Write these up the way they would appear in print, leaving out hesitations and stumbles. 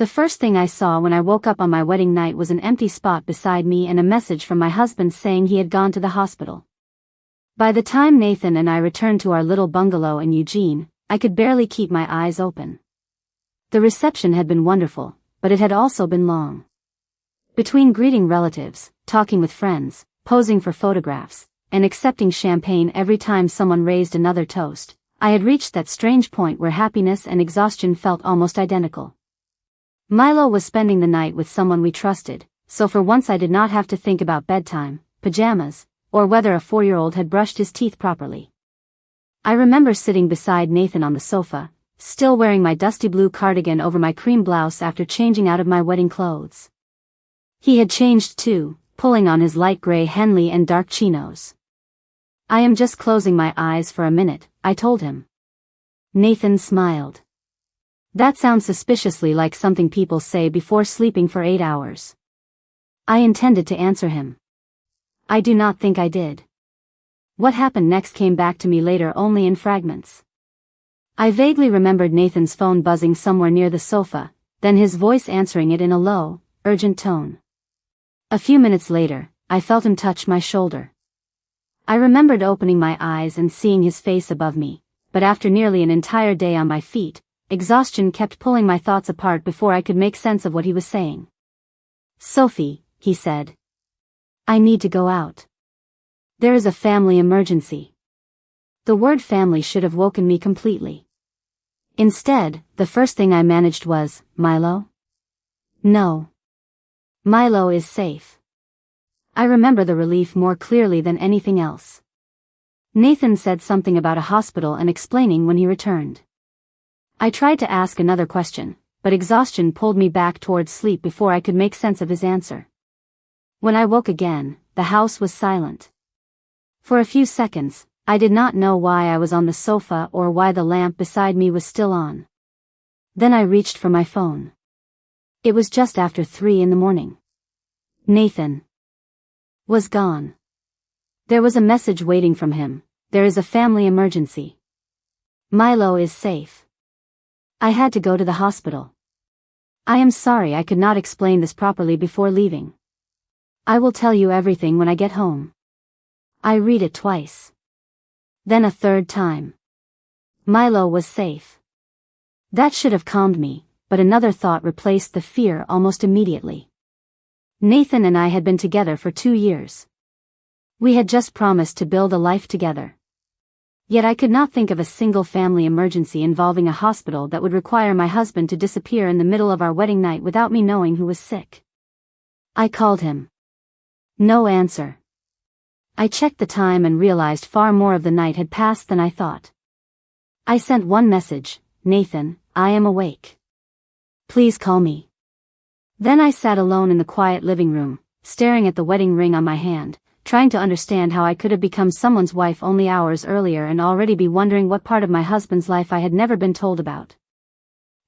The first thing I saw when I woke up on my wedding night was an empty spot beside me and a message from my husband saying he had gone to the hospital. By the time Nathan and I returned to our little bungalow in Eugene, I could barely keep my eyes open. The reception had been wonderful, but it had also been long. Between greeting relatives, talking with friends, posing for photographs, and accepting champagne every time someone raised another toast, I had reached that strange point where happiness and exhaustion felt almost identical. Milo was spending the night with someone we trusted, so for once I did not have to think about bedtime, pajamas, or whether a 4-year-old had brushed his teeth properly. I remember sitting beside Nathan on the sofa, still wearing my dusty blue cardigan over my cream blouse after changing out of my wedding clothes. He had changed too, pulling on his light gray Henley and dark chinos. "I am just closing my eyes for a minute," I told him. Nathan smiled. "That sounds suspiciously like something people say before sleeping for 8 hours. I intended to answer him. I do not think I did. What happened next came back to me later only in fragments. I vaguely remembered Nathan's phone buzzing somewhere near the sofa, then his voice answering it in a low, urgent tone. A few minutes later, I felt him touch my shoulder. I remembered opening my eyes and seeing his face above me, but after nearly an entire day on my feet, exhaustion kept pulling my thoughts apart before I could make sense of what he was saying. "Sophie," he said. "I need to go out. There is a family emergency." The word family should have woken me completely. Instead, the first thing I managed was, "Milo?" "No. Milo is safe." I remember the relief more clearly than anything else. Nathan said something about a hospital and explaining when he returned. I tried to ask another question, but exhaustion pulled me back towards sleep before I could make sense of his answer. When I woke again, the house was silent. For a few seconds, I did not know why I was on the sofa or why the lamp beside me was still on. Then I reached for my phone. It was just after 3 in the morning. Nathan was gone. There was a message waiting from him. "There is a family emergency. Milo is safe." I had to go to the hospital. I am sorry I could not explain this properly before leaving. I will tell you everything when I get home. I read it twice. Then a third time. Milo was safe. That should have calmed me, but another thought replaced the fear almost immediately. Nathan and I had been together for 2 years. We had just promised to build a life together. Yet I could not think of a single family emergency involving a hospital that would require my husband to disappear in the middle of our wedding night without me knowing who was sick. I called him. No answer. I checked the time and realized far more of the night had passed than I thought. I sent one message, "Nathan, I am awake. Please call me." Then I sat alone in the quiet living room, staring at the wedding ring on my hand, trying to understand how I could have become someone's wife only hours earlier and already be wondering what part of my husband's life I had never been told about.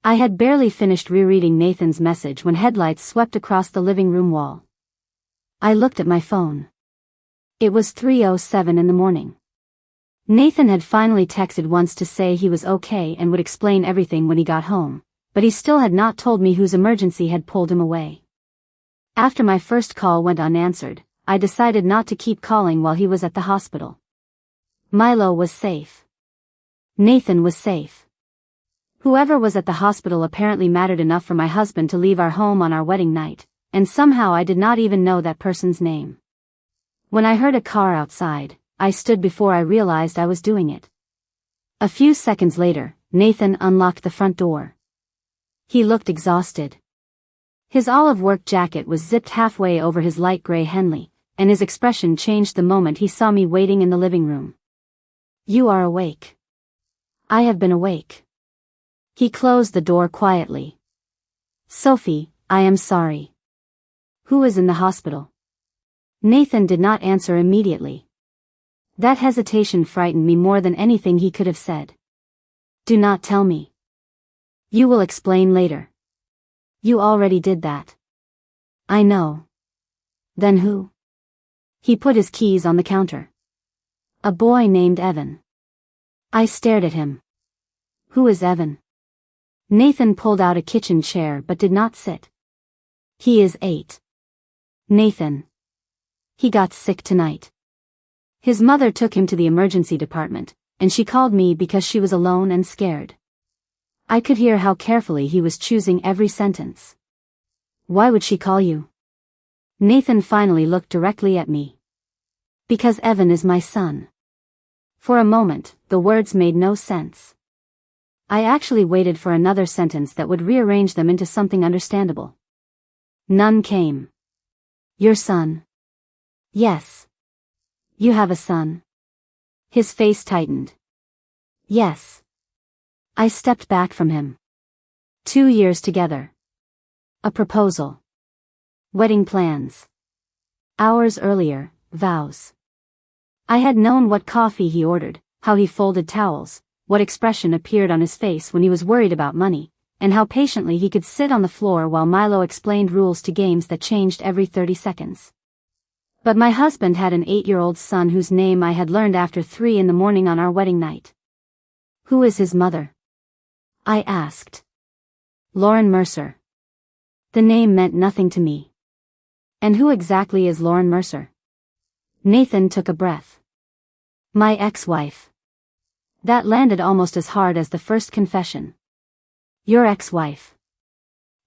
I had barely finished rereading Nathan's message when headlights swept across the living room wall. I looked at my phone. It was 3:07 in the morning. Nathan had finally texted once to say he was okay and would explain everything when he got home, but he still had not told me whose emergency had pulled him away. After my first call went unanswered, I decided not to keep calling while he was at the hospital. Milo was safe. Nathan was safe. Whoever was at the hospital apparently mattered enough for my husband to leave our home on our wedding night, and somehow I did not even know that person's name. When I heard a car outside, I stood before I realized I was doing it. A few seconds later, Nathan unlocked the front door. He looked exhausted. His olive work jacket was zipped halfway over his light gray Henley, and his expression changed the moment he saw me waiting in the living room. "You are awake." "I have been awake." He closed the door quietly. "Sophie, I am sorry." "Who is in the hospital?" Nathan did not answer immediately. That hesitation frightened me more than anything he could have said. "Do not tell me. You will explain later." "You already did that." "I know." "Then who?" He put his keys on the counter. "A boy named Evan." I stared at him. "Who is Evan?" Nathan pulled out a kitchen chair but did not sit. He is 8. Nathan. He got sick tonight. His mother took him to the emergency department, and she called me because she was alone and scared. I could hear how carefully he was choosing every sentence. Why would she call you? Nathan finally looked directly at me. Because Evan is my son. For a moment, the words made no sense. I actually waited for another sentence that would rearrange them into something understandable. None came. Your son? Yes. You have a son? His face tightened. Yes. I stepped back from him. 2 years together. A proposal. Wedding plans. Hours earlier, vows. I had known what coffee he ordered, how he folded towels, what expression appeared on his face when he was worried about money, and how patiently he could sit on the floor while Milo explained rules to games that changed every 30 seconds. But my husband had an 8-year-old son whose name I had learned after 3 in the morning on our wedding night. Who is his mother? I asked. Lauren Mercer. The name meant nothing to me. And who exactly is Lauren Mercer? Nathan took a breath. My ex-wife. That landed almost as hard as the first confession. Your ex-wife.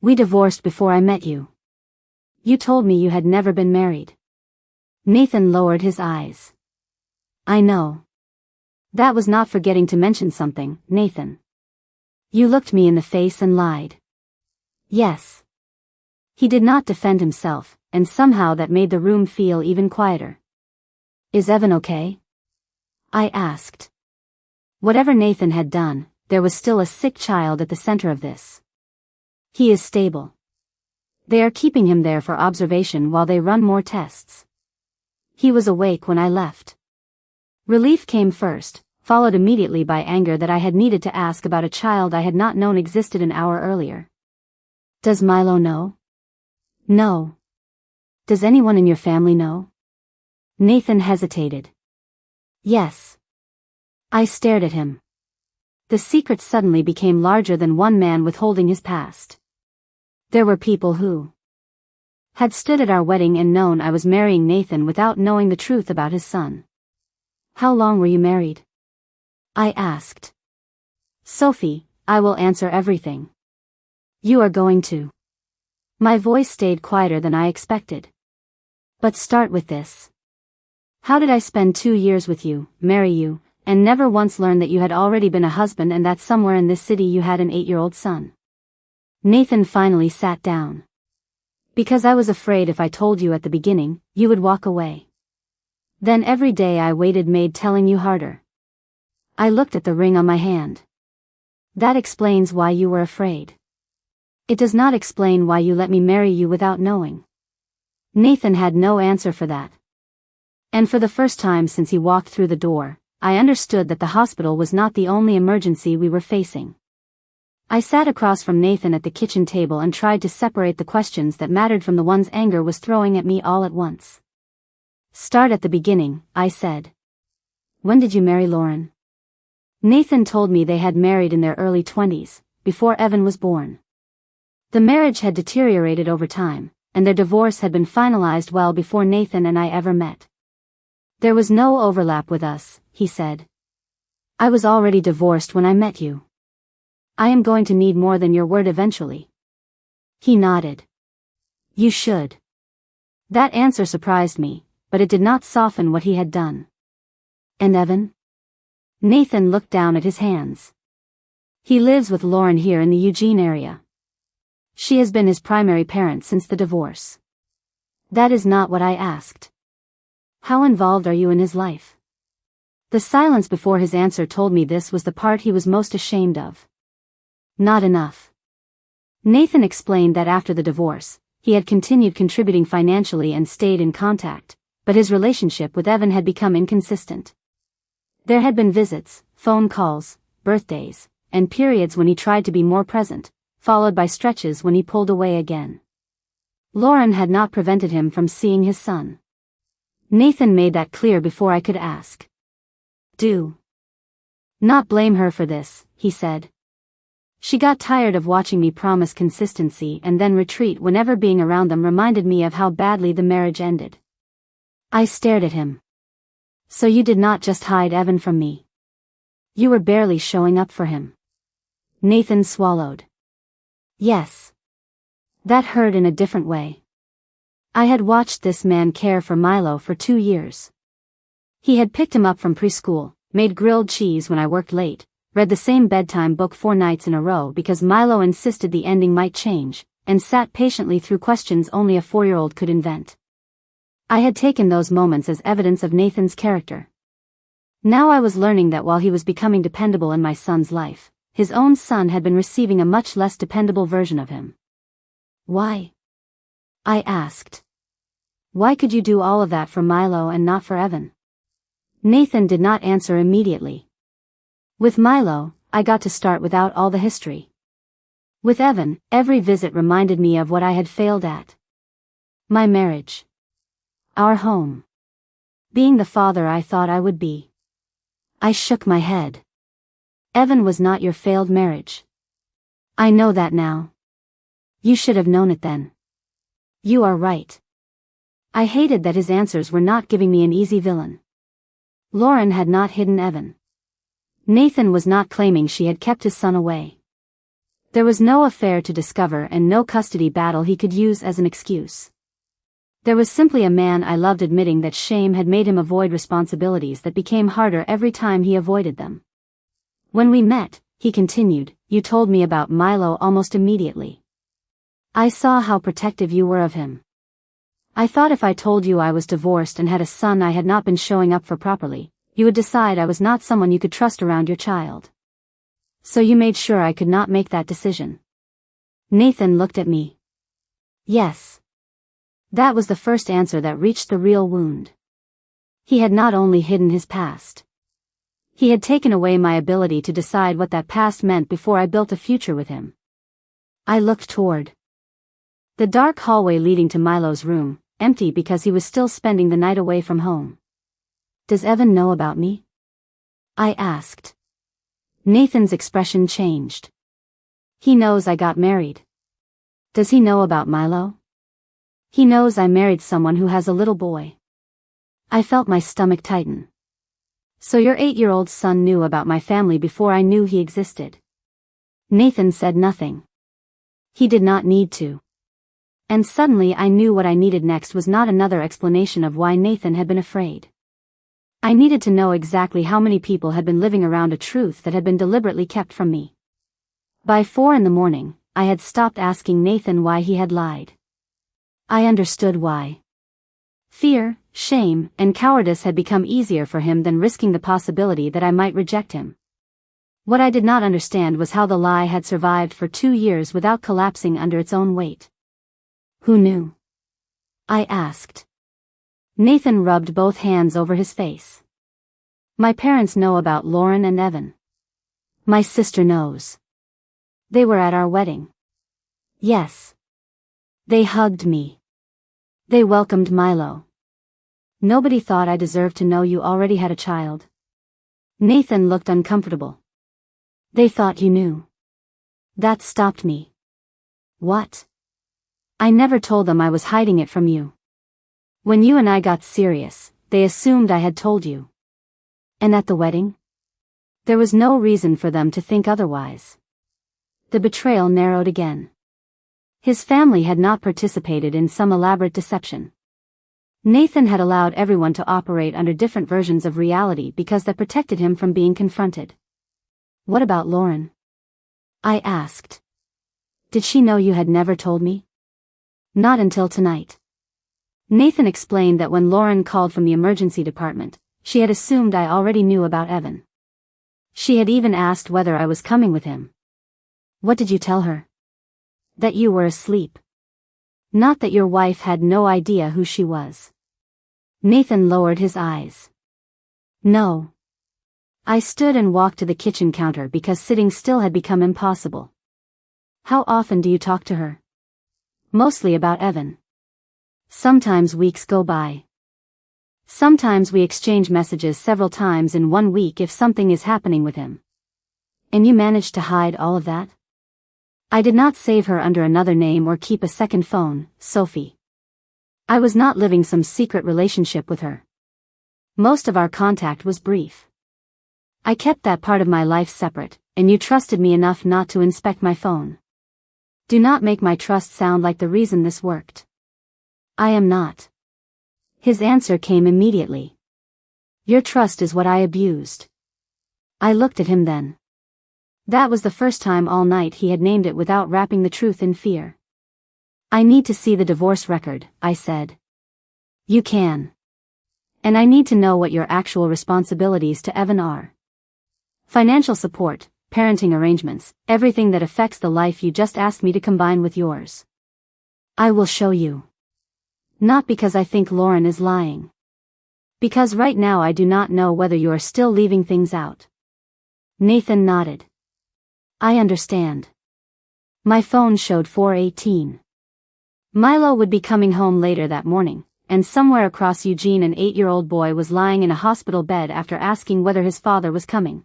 We divorced before I met you. You told me you had never been married. Nathan lowered his eyes. I know. That was not forgetting to mention something, Nathan. You looked me in the face and lied. Yes. He did not defend himself, and somehow that made the room feel even quieter. Is Evan okay? I asked. Whatever Nathan had done, there was still a sick child at the center of this. He is stable. They are keeping him there for observation while they run more tests. He was awake when I left. Relief came first, followed immediately by anger that I had needed to ask about a child I had not known existed an hour earlier. Does Milo know? No. Does anyone in your family know? Nathan hesitated. Yes. I stared at him. The secret suddenly became larger than one man withholding his past. There were people who had stood at our wedding and known I was marrying Nathan without knowing the truth about his son. How long were you married? I asked. Sophie, I will answer everything. You are going to. My voice stayed quieter than I expected. But start with this. How did I spend 2 years with you, marry you, and never once learn that you had already been a husband and that somewhere in this city you had an 8-year-old son? Nathan finally sat down. Because I was afraid if I told you at the beginning, you would walk away. Then every day I waited made telling you harder. I looked at the ring on my hand. That explains why you were afraid. It does not explain why you let me marry you without knowing. Nathan had no answer for that. And for the first time since he walked through the door, I understood that the hospital was not the only emergency we were facing. I sat across from Nathan at the kitchen table and tried to separate the questions that mattered from the ones anger was throwing at me all at once. Start at the beginning, I said. When did you marry Lauren? Nathan told me they had married in their early 20s, before Evan was born. The marriage had deteriorated over time, and their divorce had been finalized well before Nathan and I ever met. There was no overlap with us, he said. I was already divorced when I met you. I am going to need more than your word eventually. He nodded. You should. That answer surprised me, but it did not soften what he had done. And Evan? Nathan looked down at his hands. He lives with Lauren here in the Eugene area. She has been his primary parent since the divorce. That is not what I asked. How involved are you in his life? The silence before his answer told me this was the part he was most ashamed of. Not enough. Nathan explained that after the divorce, he had continued contributing financially and stayed in contact, but his relationship with Evan had become inconsistent. There had been visits, phone calls, birthdays, and periods when he tried to be more present, followed by stretches when he pulled away again. Lauren had not prevented him from seeing his son. Nathan made that clear before I could ask. Do not blame her for this, he said. She got tired of watching me promise consistency and then retreat whenever being around them reminded me of how badly the marriage ended. I stared at him. So you did not just hide Evan from me. You were barely showing up for him. Nathan swallowed. Yes. That hurt in a different way. I had watched this man care for Milo for 2 years. He had picked him up from preschool, made grilled cheese when I worked late, read the same bedtime book 4 nights in a row because Milo insisted the ending might change, and sat patiently through questions only a 4-year-old could invent. I had taken those moments as evidence of Nathan's character. Now I was learning that while he was becoming dependable in my son's life, his own son had been receiving a much less dependable version of him. Why? I asked. Why could you do all of that for Milo and not for Evan? Nathan did not answer immediately. With Milo, I got to start without all the history. With Evan, every visit reminded me of what I had failed at. My marriage. Our home. Being the father I thought I would be. I shook my head. Evan was not your failed marriage. I know that now. You should have known it then. You are right. I hated that his answers were not giving me an easy villain. Lauren had not hidden Evan. Nathan was not claiming she had kept his son away. There was no affair to discover and no custody battle he could use as an excuse. There was simply a man I loved admitting that shame had made him avoid responsibilities that became harder every time he avoided them. When we met, he continued, you told me about Milo almost immediately. I saw how protective you were of him. I thought if I told you I was divorced and had a son I had not been showing up for properly, you would decide I was not someone you could trust around your child. So you made sure I could not make that decision. Nathan looked at me. Yes. That was the first answer that reached the real wound. He had not only hidden his past. He had taken away my ability to decide what that past meant before I built a future with him. I looked toward the dark hallway leading to Milo's room, empty because he was still spending the night away from home. Does Evan know about me? I asked. Nathan's expression changed. He knows I got married. Does he know about Milo? He knows I married someone who has a little boy. I felt my stomach tighten. So your 8-year-old son knew about my family before I knew he existed. Nathan said nothing. He did not need to. And suddenly I knew what I needed next was not another explanation of why Nathan had been afraid. I needed to know exactly how many people had been living around a truth that had been deliberately kept from me. By 4 a.m, I had stopped asking Nathan why he had lied. I understood why. Fear, shame, and cowardice had become easier for him than risking the possibility that I might reject him. What I did not understand was how the lie had survived for 2 years without collapsing under its own weight. Who knew? I asked. Nathan rubbed both hands over his face. My parents know about Lauren and Evan. My sister knows. They were at our wedding. Yes. They hugged me. They welcomed Milo. Nobody thought I deserved to know you already had a child. Nathan looked uncomfortable. They thought you knew. That stopped me. What? I never told them I was hiding it from you. When you and I got serious, they assumed I had told you. And at the wedding? There was no reason for them to think otherwise. The betrayal narrowed again. His family had not participated in some elaborate deception. Nathan had allowed everyone to operate under different versions of reality because that protected him from being confronted. What about Lauren? I asked. Did she know you had never told me? Not until tonight. Nathan explained that when Lauren called from the emergency department, she had assumed I already knew about Evan. She had even asked whether I was coming with him. What did you tell her? That you were asleep. Not that your wife had no idea who she was. Nathan lowered his eyes. No. I stood and walked to the kitchen counter because sitting still had become impossible. How often do you talk to her? Mostly about Evan. Sometimes weeks go by. Sometimes we exchange messages several times in 1 week if something is happening with him. And you managed to hide all of that? I did not save her under another name or keep a second phone, Sophie. I was not living some secret relationship with her. Most of our contact was brief. I kept that part of my life separate, and you trusted me enough not to inspect my phone. Do not make my trust sound like the reason this worked. I am not. His answer came immediately. Your trust is what I abused. I looked at him then. That was the first time all night he had named it without wrapping the truth in fear. I need to see the divorce record, I said. You can. And I need to know what your actual responsibilities to Evan are. Financial support, parenting arrangements, everything that affects the life you just asked me to combine with yours. I will show you. Not because I think Lauren is lying. Because right now I do not know whether you are still leaving things out. Nathan nodded. I understand. My phone showed 4:18. Milo would be coming home later that morning, and somewhere across Eugene an 8-year-old boy was lying in a hospital bed after asking whether his father was coming.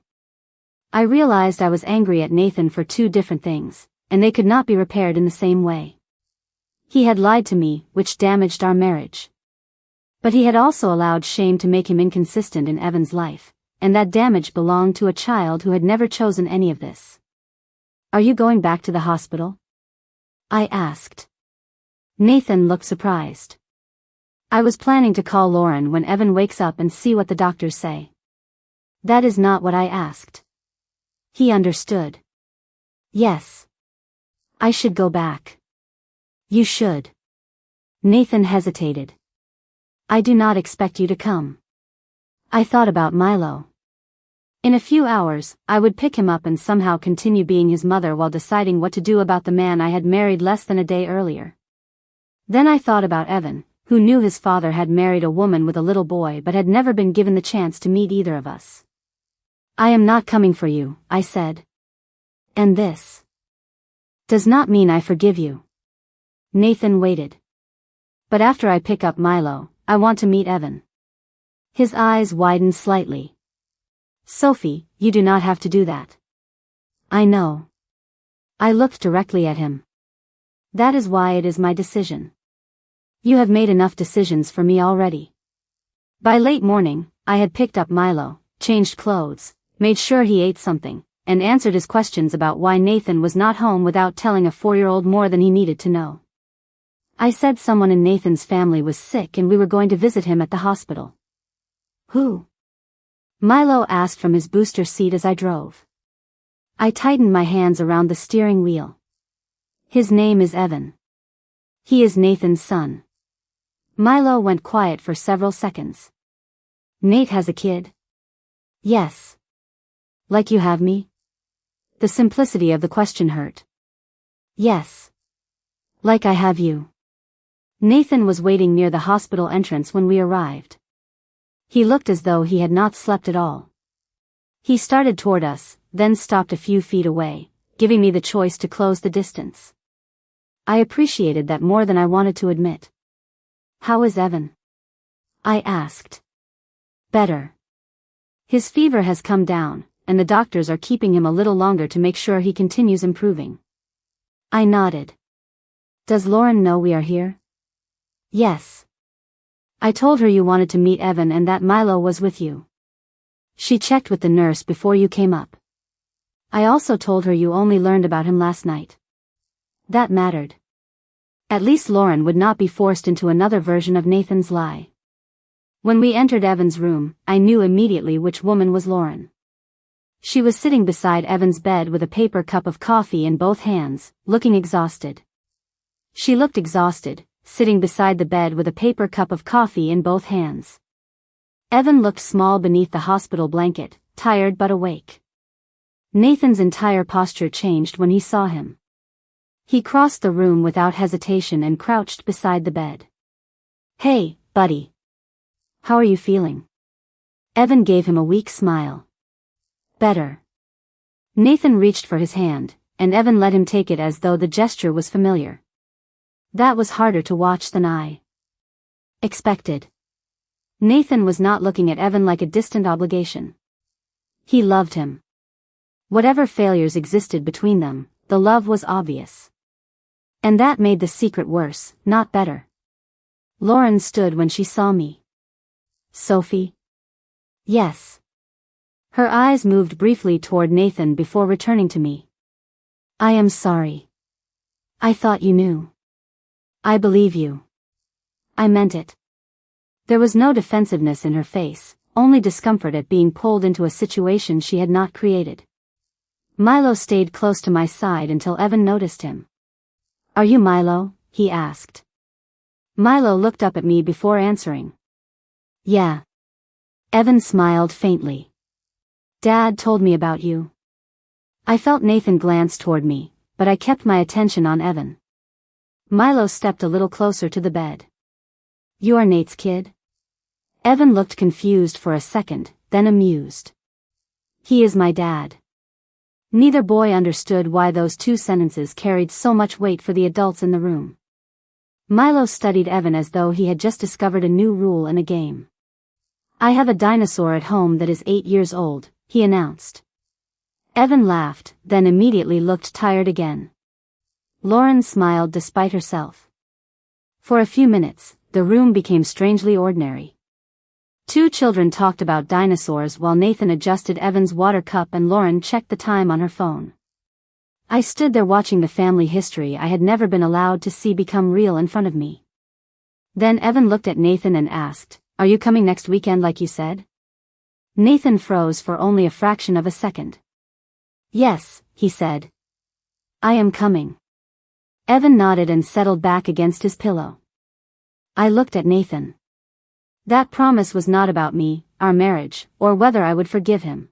I realized I was angry at Nathan for two different things, and they could not be repaired in the same way. He had lied to me, which damaged our marriage. But he had also allowed shame to make him inconsistent in Evan's life, and that damage belonged to a child who had never chosen any of this. Are you going back to the hospital? I asked. Nathan looked surprised. I was planning to call Lauren when Evan wakes up and see what the doctors say. That is not what I asked. He understood. Yes. I should go back. You should. Nathan hesitated. I do not expect you to come. I thought about Milo. In a few hours, I would pick him up and somehow continue being his mother while deciding what to do about the man I had married less than a day earlier. Then I thought about Evan, who knew his father had married a woman with a little boy but had never been given the chance to meet either of us. I am not coming for you, I said. And this does not mean I forgive you. Nathan waited. But after I pick up Milo, I want to meet Evan. His eyes widened slightly. Sophie, you do not have to do that. I know. I looked directly at him. That is why it is my decision. You have made enough decisions for me already. By late morning, I had picked up Milo, changed clothes, made sure he ate something, and answered his questions about why Nathan was not home without telling a 4-year-old more than he needed to know. I said someone in Nathan's family was sick and we were going to visit him at the hospital. Who? Milo asked from his booster seat as I drove. I tightened my hands around the steering wheel. His name is Evan. He is Nathan's son. Milo went quiet for several seconds. Nate has a kid? Yes. Like you have me? The simplicity of the question hurt. Yes. Like I have you. Nathan was waiting near the hospital entrance when we arrived. He looked as though he had not slept at all. He started toward us, then stopped a few feet away, giving me the choice to close the distance. I appreciated that more than I wanted to admit. How is Evan? I asked. Better. His fever has come down, and the doctors are keeping him a little longer to make sure he continues improving. I nodded. Does Lauren know we are here? Yes. I told her you wanted to meet Evan and that Milo was with you. She checked with the nurse before you came up. I also told her you only learned about him last night. That mattered. At least Lauren would not be forced into another version of Nathan's lie. When we entered Evan's room, I knew immediately which woman was Lauren. She was sitting beside Evan's bed with a paper cup of coffee in both hands, looking exhausted. She looked exhausted, sitting beside the bed with a paper cup of coffee in both hands. Evan looked small beneath the hospital blanket, tired but awake. Nathan's entire posture changed when he saw him. He crossed the room without hesitation and crouched beside the bed. Hey, buddy. How are you feeling? Evan gave him a weak smile. Better. Nathan reached for his hand, and Evan let him take it as though the gesture was familiar. That was harder to watch than I expected. Nathan was not looking at Evan like a distant obligation. He loved him. Whatever failures existed between them, the love was obvious. And that made the secret worse, not better. Lauren stood when she saw me. Sophie? Yes. Her eyes moved briefly toward Nathan before returning to me. I am sorry. I thought you knew. I believe you. I meant it. There was no defensiveness in her face, only discomfort at being pulled into a situation she had not created. Milo stayed close to my side until Evan noticed him. Are you Milo? He asked. Milo looked up at me before answering. Yeah. Evan smiled faintly. Dad told me about you. I felt Nathan glance toward me, but I kept my attention on Evan. Milo stepped a little closer to the bed. You are Nate's kid? Evan looked confused for a second, then amused. He is my dad. Neither boy understood why those two sentences carried so much weight for the adults in the room. Milo studied Evan as though he had just discovered a new rule in a game. I have a dinosaur at home that is 8 years old, he announced. Evan laughed, then immediately looked tired again. Lauren smiled despite herself. For a few minutes, the room became strangely ordinary. Two children talked about dinosaurs while Nathan adjusted Evan's water cup and Lauren checked the time on her phone. I stood there watching the family history I had never been allowed to see become real in front of me. Then Evan looked at Nathan and asked, Are you coming next weekend like you said? Nathan froze for only a fraction of a second. Yes, he said. I am coming. Evan nodded and settled back against his pillow. I looked at Nathan. That promise was not about me, our marriage, or whether I would forgive him.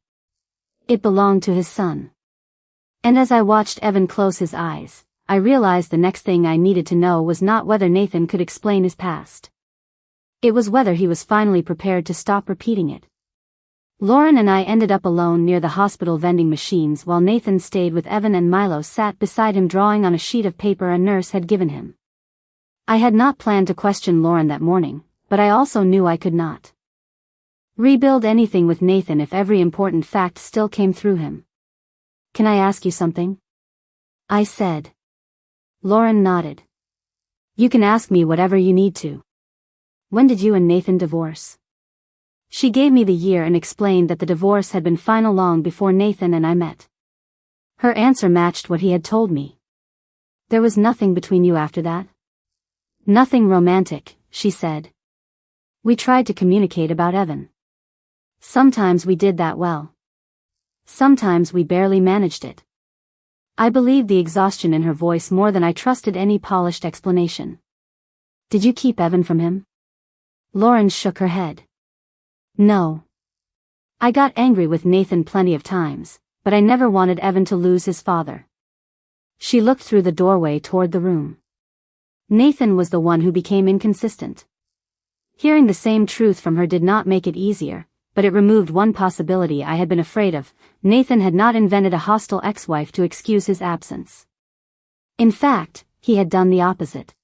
It belonged to his son. And as I watched Evan close his eyes, I realized the next thing I needed to know was not whether Nathan could explain his past. It was whether he was finally prepared to stop repeating it. Lauren and I ended up alone near the hospital vending machines while Nathan stayed with Evan and Milo sat beside him drawing on a sheet of paper a nurse had given him. I had not planned to question Lauren that morning, but I also knew I could not rebuild anything with Nathan if every important fact still came through him. Can I ask you something? I said. Lauren nodded. You can ask me whatever you need to. When did you and Nathan divorce? She gave me the year and explained that the divorce had been final long before Nathan and I met. Her answer matched what he had told me. There was nothing between you after that? Nothing romantic, she said. We tried to communicate about Evan. Sometimes we did that well. Sometimes we barely managed it. I believed the exhaustion in her voice more than I trusted any polished explanation. Did you keep Evan from him? Lauren shook her head. No. I got angry with Nathan plenty of times, but I never wanted Evan to lose his father. She looked through the doorway toward the room. Nathan was the one who became inconsistent. Hearing the same truth from her did not make it easier, but it removed one possibility I had been afraid of. Nathan had not invented a hostile ex-wife to excuse his absence. In fact, he had done the opposite.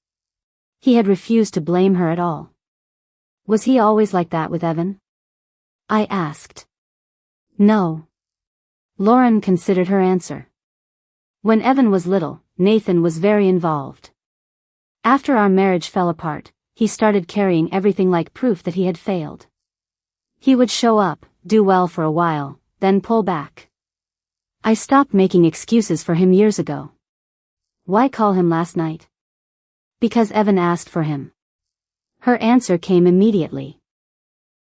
He had refused to blame her at all. Was he always like that with Evan? I asked. No. Lauren considered her answer. When Evan was little, Nathan was very involved. After our marriage fell apart, he started carrying everything like proof that he had failed. He would show up, do well for a while, then pull back. I stopped making excuses for him years ago. Why call him last night? Because Evan asked for him. Her answer came immediately.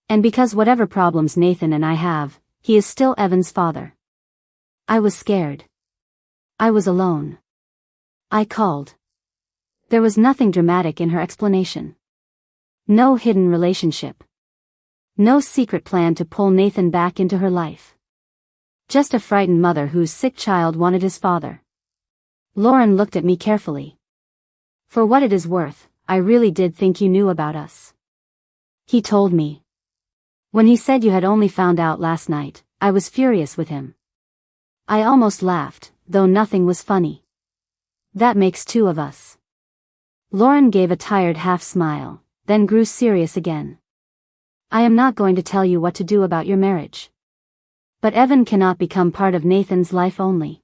And because whatever problems Nathan and I have, he is still Evan's father. I was scared. I was alone. I called. There was nothing dramatic in her explanation. No hidden relationship. No secret plan to pull Nathan back into her life. Just a frightened mother whose sick child wanted his father. Lauren looked at me carefully. For what it is worth, I really did think you knew about us. He told me. When he said you had only found out last night, I was furious with him. I almost laughed, though nothing was funny. That makes two of us. Lauren gave a tired half smile, then grew serious again. I am not going to tell you what to do about your marriage. But Evan cannot become part of Nathan's life only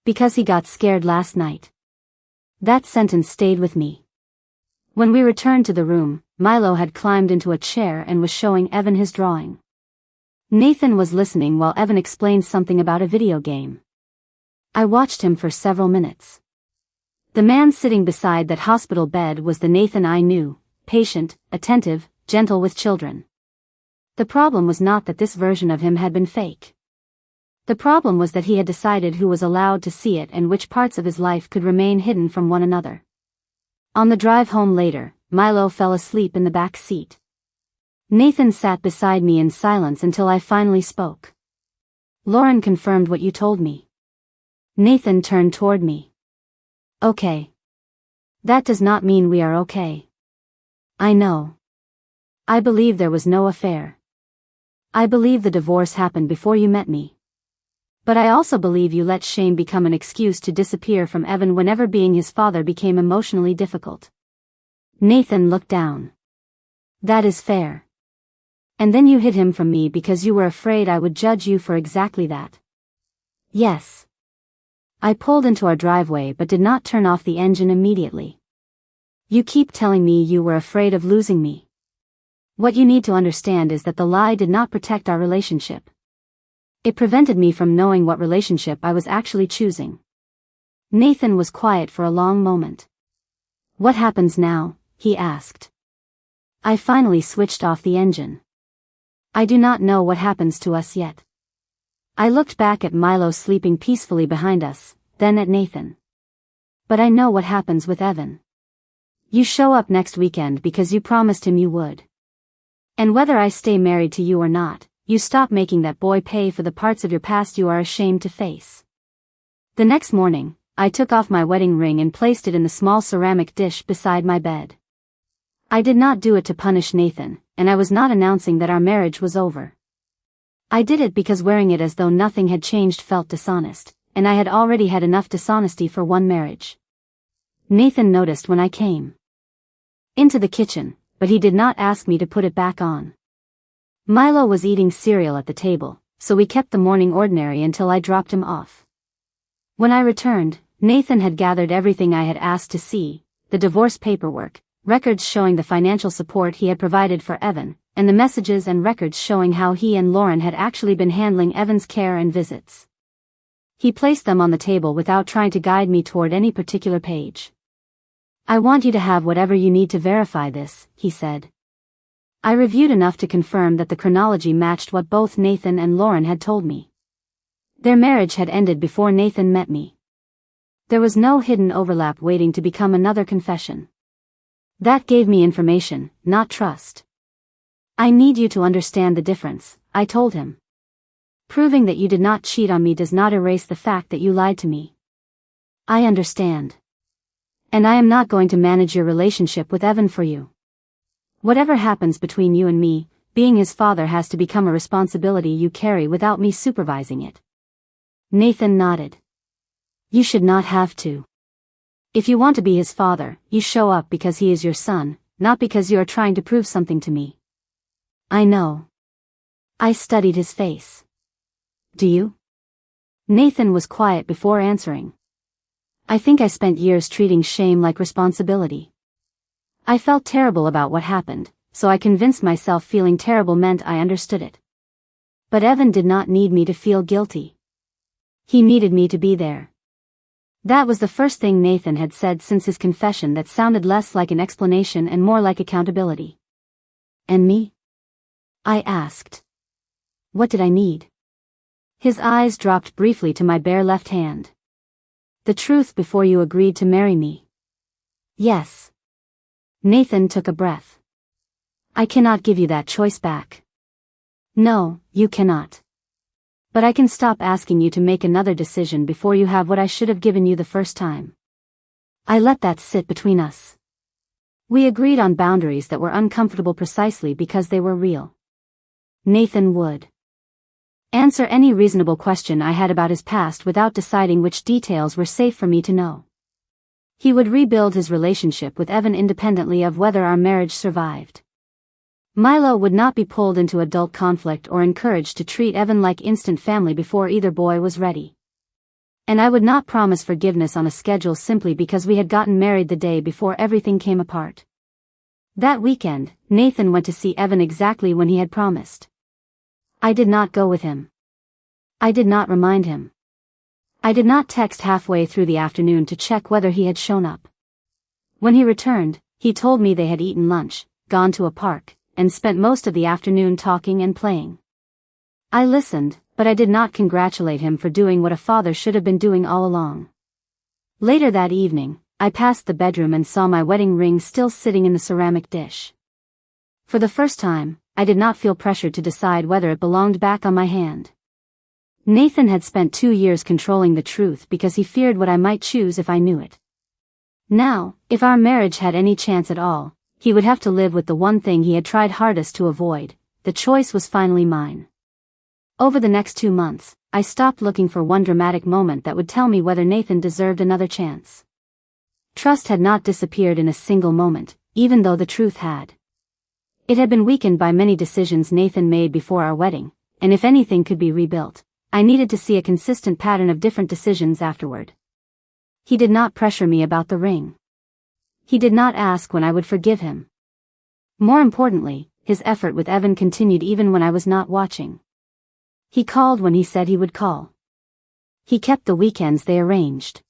Because he got scared last night. That sentence stayed with me. When we returned to the room, Milo had climbed into a chair and was showing Evan his drawing. Nathan was listening while Evan explained something about a video game. I watched him for several minutes. The man sitting beside that hospital bed was the Nathan I knew, patient, attentive, gentle with children. The problem was not that this version of him had been fake. The problem was that he had decided who was allowed to see it and which parts of his life could remain hidden from one another. On the drive home later, Milo fell asleep in the back seat. Nathan sat beside me in silence until I finally spoke. Lauren confirmed what you told me. Nathan turned toward me. Okay. That does not mean we are okay. I know. I believe there was no affair. I believe the divorce happened before you met me. But I also believe you let shame become an excuse to disappear from Evan whenever being his father became emotionally difficult. Nathan looked down. That is fair. And then you hid him from me because you were afraid I would judge you for exactly that. Yes. I pulled into our driveway but did not turn off the engine immediately. You keep telling me you were afraid of losing me. What you need to understand is that the lie did not protect our relationship. It prevented me from knowing what relationship I was actually choosing. Nathan was quiet for a long moment. What happens now? He asked. I finally switched off the engine. I do not know what happens to us yet. I looked back at Milo sleeping peacefully behind us, then at Nathan. But I know what happens with Evan. You show up next weekend because you promised him you would. And whether I stay married to you or not, you stop making that boy pay for the parts of your past you are ashamed to face. The next morning, I took off my wedding ring and placed it in the small ceramic dish beside my bed. I did not do it to punish Nathan, and I was not announcing that our marriage was over. I did it because wearing it as though nothing had changed felt dishonest, and I had already had enough dishonesty for one marriage. Nathan noticed when I came into the kitchen, but he did not ask me to put it back on. Milo was eating cereal at the table, so we kept the morning ordinary until I dropped him off. When I returned, Nathan had gathered everything I had asked to see, the divorce paperwork, records showing the financial support he had provided for Evan, and the messages and records showing how he and Lauren had actually been handling Evan's care and visits. He placed them on the table without trying to guide me toward any particular page. I want you to have whatever you need to verify this, he said. I reviewed enough to confirm that the chronology matched what both Nathan and Lauren had told me. Their marriage had ended before Nathan met me. There was no hidden overlap waiting to become another confession. That gave me information, not trust. I need you to understand the difference, I told him. Proving that you did not cheat on me does not erase the fact that you lied to me. I understand. And I am not going to manage your relationship with Evan for you. Whatever happens between you and me, being his father has to become a responsibility you carry without me supervising it. Nathan nodded. You should not have to. If you want to be his father, you show up because he is your son, not because you are trying to prove something to me. I know. I studied his face. Do you? Nathan was quiet before answering. I think I spent years treating shame like responsibility. I felt terrible about what happened, so I convinced myself feeling terrible meant I understood it. But Evan did not need me to feel guilty. He needed me to be there. That was the first thing Nathan had said since his confession that sounded less like an explanation and more like accountability. And me? I asked. What did I need? His eyes dropped briefly to my bare left hand. The truth before you agreed to marry me. Yes. Nathan took a breath. I cannot give you that choice back. No, you cannot. But I can stop asking you to make another decision before you have what I should have given you the first time. I let that sit between us. We agreed on boundaries that were uncomfortable precisely because they were real. Nathan would answer any reasonable question I had about his past without deciding which details were safe for me to know. He would rebuild his relationship with Evan independently of whether our marriage survived. Milo would not be pulled into adult conflict or encouraged to treat Evan like instant family before either boy was ready. And I would not promise forgiveness on a schedule simply because we had gotten married the day before everything came apart. That weekend, Nathan went to see Evan exactly when he had promised. I did not go with him. I did not remind him. I did not text halfway through the afternoon to check whether he had shown up. When he returned, he told me they had eaten lunch, gone to a park, and spent most of the afternoon talking and playing. I listened, but I did not congratulate him for doing what a father should have been doing all along. Later that evening, I passed the bedroom and saw my wedding ring still sitting in the ceramic dish. For the first time, I did not feel pressured to decide whether it belonged back on my hand. Nathan had spent 2 years controlling the truth because he feared what I might choose if I knew it. Now, if our marriage had any chance at all, he would have to live with the one thing he had tried hardest to avoid. The choice was finally mine. Over the next 2 months, I stopped looking for one dramatic moment that would tell me whether Nathan deserved another chance. Trust had not disappeared in a single moment, even though the truth had. It had been weakened by many decisions Nathan made before our wedding, and if anything could be rebuilt, I needed to see a consistent pattern of different decisions afterward. He did not pressure me about the ring. He did not ask when I would forgive him. More importantly, his effort with Evan continued even when I was not watching. He called when he said he would call. He kept the weekends they arranged.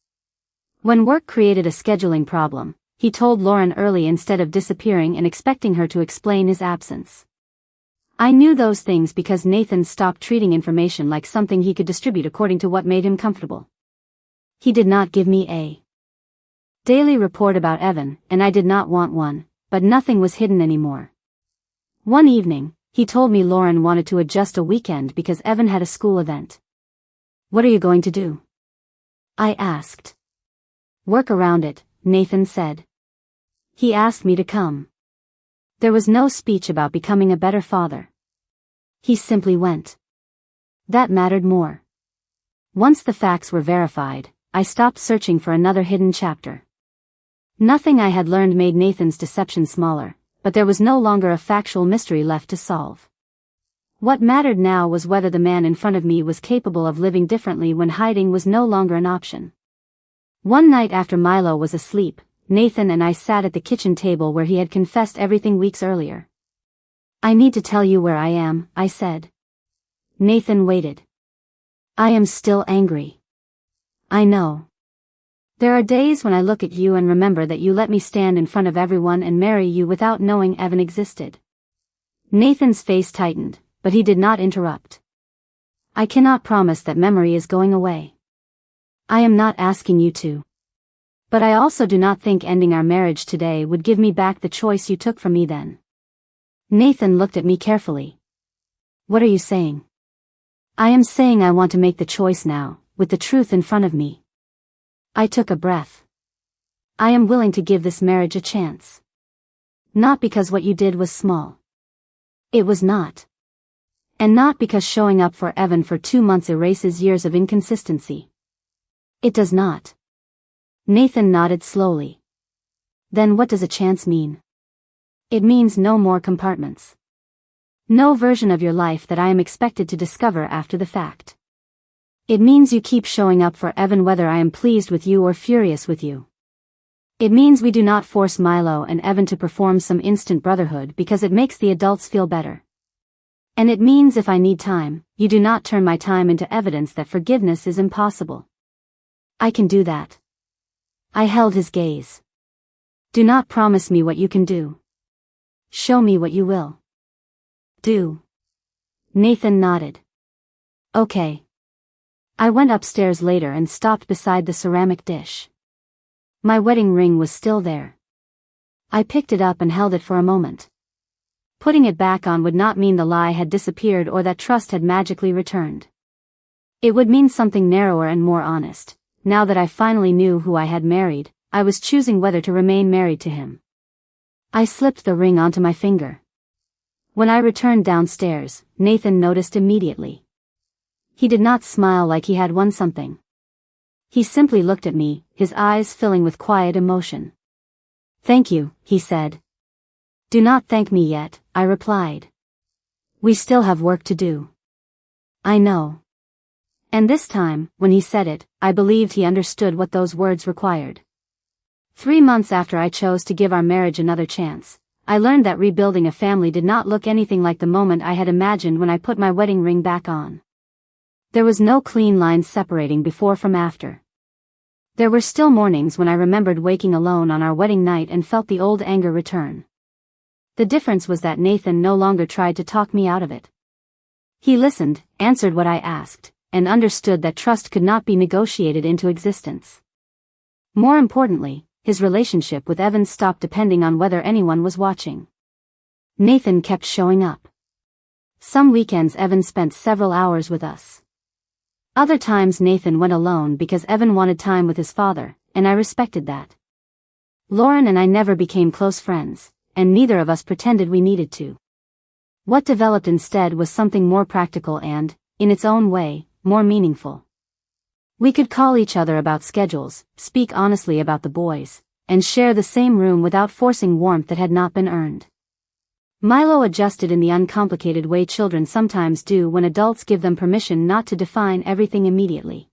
When work created a scheduling problem, he told Lauren early instead of disappearing and expecting her to explain his absence. I knew those things because Nathan stopped treating information like something he could distribute according to what made him comfortable. He did not give me a daily report about Evan, and I did not want one, but nothing was hidden anymore. One evening, he told me Lauren wanted to adjust a weekend because Evan had a school event. "What are you going to do?" I asked. "Work around it," Nathan said. He asked me to come. There was no speech about becoming a better father. He simply went. That mattered more. Once the facts were verified, I stopped searching for another hidden chapter. Nothing I had learned made Nathan's deception smaller, but there was no longer a factual mystery left to solve. What mattered now was whether the man in front of me was capable of living differently when hiding was no longer an option. One night after Milo was asleep, Nathan and I sat at the kitchen table where he had confessed everything weeks earlier. "I need to tell you where I am," I said. Nathan waited. "I am still angry." "I know. There are days when I look at you and remember that you let me stand in front of everyone and marry you without knowing Evan existed." Nathan's face tightened, but he did not interrupt. "I cannot promise that memory is going away. I am not asking you to. But I also do not think ending our marriage today would give me back the choice you took from me then." Nathan looked at me carefully. "What are you saying?" "I am saying I want to make the choice now, with the truth in front of me." I took a breath. "I am willing to give this marriage a chance. Not because what you did was small. It was not. And not because showing up for Evan for 2 months erases years of inconsistency. It does not." Nathan nodded slowly. "Then what does a chance mean?" "It means no more compartments. No version of your life that I am expected to discover after the fact. It means you keep showing up for Evan whether I am pleased with you or furious with you. It means we do not force Milo and Evan to perform some instant brotherhood because it makes the adults feel better. And it means if I need time, you do not turn my time into evidence that forgiveness is impossible. I can do that." I held his gaze. "Do not promise me what you can do. Show me what you will do." Nathan nodded. "Okay." I went upstairs later and stopped beside the ceramic dish. My wedding ring was still there. I picked it up and held it for a moment. Putting it back on would not mean the lie had disappeared or that trust had magically returned. It would mean something narrower and more honest. Now that I finally knew who I had married, I was choosing whether to remain married to him. I slipped the ring onto my finger. When I returned downstairs, Nathan noticed immediately. He did not smile like he had won something. He simply looked at me, his eyes filling with quiet emotion. "Thank you," he said. "Do not thank me yet," I replied. "We still have work to do." "I know. And this time, when he said it, I believed he understood what those words required. 3 months after I chose to give our marriage another chance, I learned that rebuilding a family did not look anything like the moment I had imagined when I put my wedding ring back on. There was no clean line separating before from after. There were still mornings when I remembered waking alone on our wedding night and felt the old anger return. The difference was that Nathan no longer tried to talk me out of it. He listened, answered what I asked, and understood that trust could not be negotiated into existence. More importantly, his relationship with Evan stopped depending on whether anyone was watching. Nathan kept showing up. Some weekends Evan spent several hours with us. Other times Nathan went alone because Evan wanted time with his father, and I respected that. Lauren and I never became close friends, and neither of us pretended we needed to. What developed instead was something more practical and, in its own way, more meaningful. We could call each other about schedules, speak honestly about the boys, and share the same room without forcing warmth that had not been earned. Milo adjusted in the uncomplicated way children sometimes do when adults give them permission not to define everything immediately.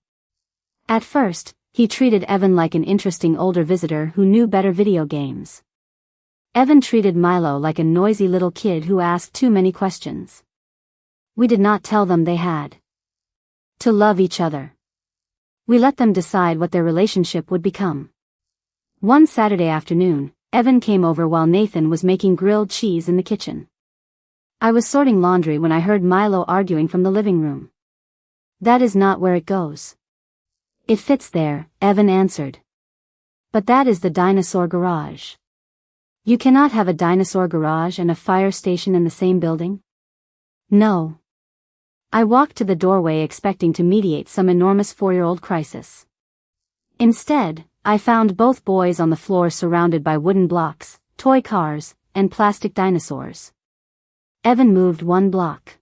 At first, he treated Evan like an interesting older visitor who knew better video games. Evan treated Milo like a noisy little kid who asked too many questions. We did not tell them they had to love each other. We let them decide what their relationship would become. One Saturday afternoon, Evan came over while Nathan was making grilled cheese in the kitchen. I was sorting laundry when I heard Milo arguing from the living room. "That is not where it goes." "It fits there," Evan answered. "But that is the dinosaur garage." "You cannot have a dinosaur garage and a fire station in the same building?" "No." I walked to the doorway expecting to mediate some enormous 4-year-old crisis. Instead, I found both boys on the floor surrounded by wooden blocks, toy cars, and plastic dinosaurs. Evan moved 1 block.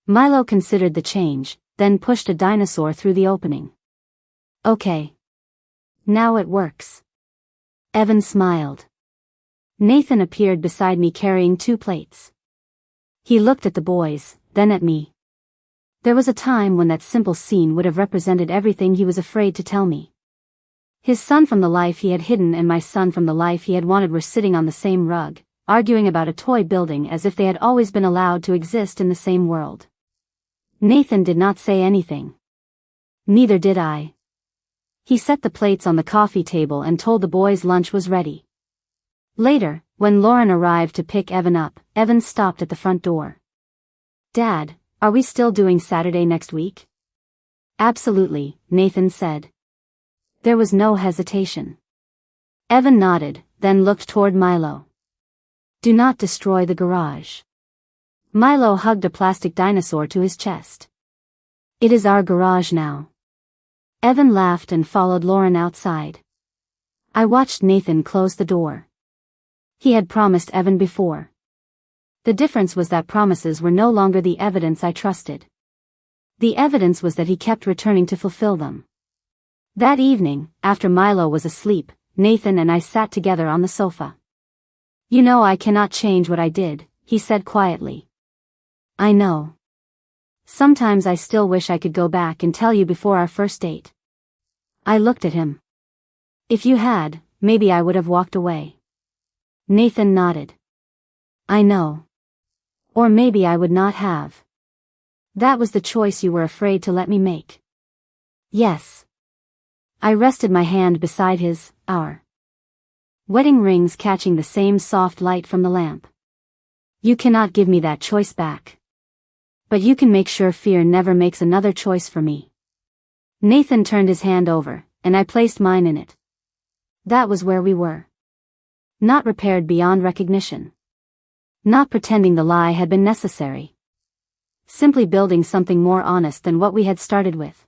Milo considered the change, then pushed a dinosaur through the opening. "Okay. Now it works." Evan smiled. Nathan appeared beside me carrying 2 plates. He looked at the boys, then at me. There was a time when that simple scene would have represented everything he was afraid to tell me. His son from the life he had hidden and my son from the life he had wanted were sitting on the same rug, arguing about a toy building as if they had always been allowed to exist in the same world. Nathan did not say anything. Neither did I. He set the plates on the coffee table and told the boys lunch was ready. Later, when Lauren arrived to pick Evan up, Evan stopped at the front door. "Dad, are we still doing Saturday next week?" "Absolutely," Nathan said. There was no hesitation. Evan nodded, then looked toward Milo. "Do not destroy the garage." Milo hugged a plastic dinosaur to his chest. "It is our garage now." Evan laughed and followed Lauren outside. I watched Nathan close the door. He had promised Evan before. The difference was that promises were no longer the evidence I trusted. The evidence was that he kept returning to fulfill them. That evening, after Milo was asleep, Nathan and I sat together on the sofa. "You know I cannot change what I did," he said quietly. "I know. Sometimes I still wish I could go back and tell you before our first date." I looked at him. "If you had, maybe I would have walked away." Nathan nodded. "I know. Or maybe I would not have. That was the choice you were afraid to let me make." "Yes." I rested my hand beside his, our wedding rings catching the same soft light from the lamp. "You cannot give me that choice back. But you can make sure fear never makes another choice for me." Nathan turned his hand over, and I placed mine in it. That was where we were. Not repaired beyond recognition. Not pretending the lie had been necessary. Simply building something more honest than what we had started with.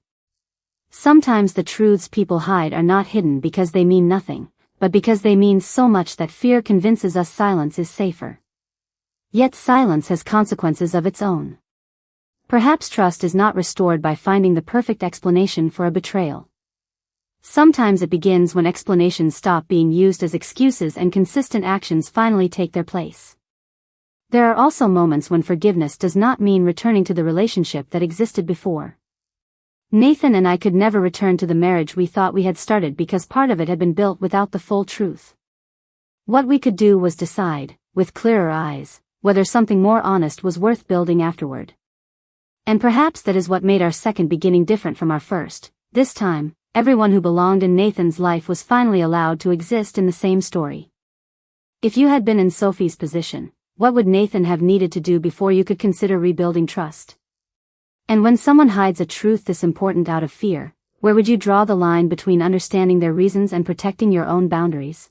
Sometimes the truths people hide are not hidden because they mean nothing, but because they mean so much that fear convinces us silence is safer. Yet silence has consequences of its own. Perhaps trust is not restored by finding the perfect explanation for a betrayal. Sometimes it begins when explanations stop being used as excuses and consistent actions finally take their place. There are also moments when forgiveness does not mean returning to the relationship that existed before. Nathan and I could never return to the marriage we thought we had started because part of it had been built without the full truth. What we could do was decide, with clearer eyes, whether something more honest was worth building afterward. And perhaps that is what made our second beginning different from our first. This time, everyone who belonged in Nathan's life was finally allowed to exist in the same story. If you had been in Sophie's position, what would Nathan have needed to do before you could consider rebuilding trust? And when someone hides a truth this important out of fear, where would you draw the line between understanding their reasons and protecting your own boundaries?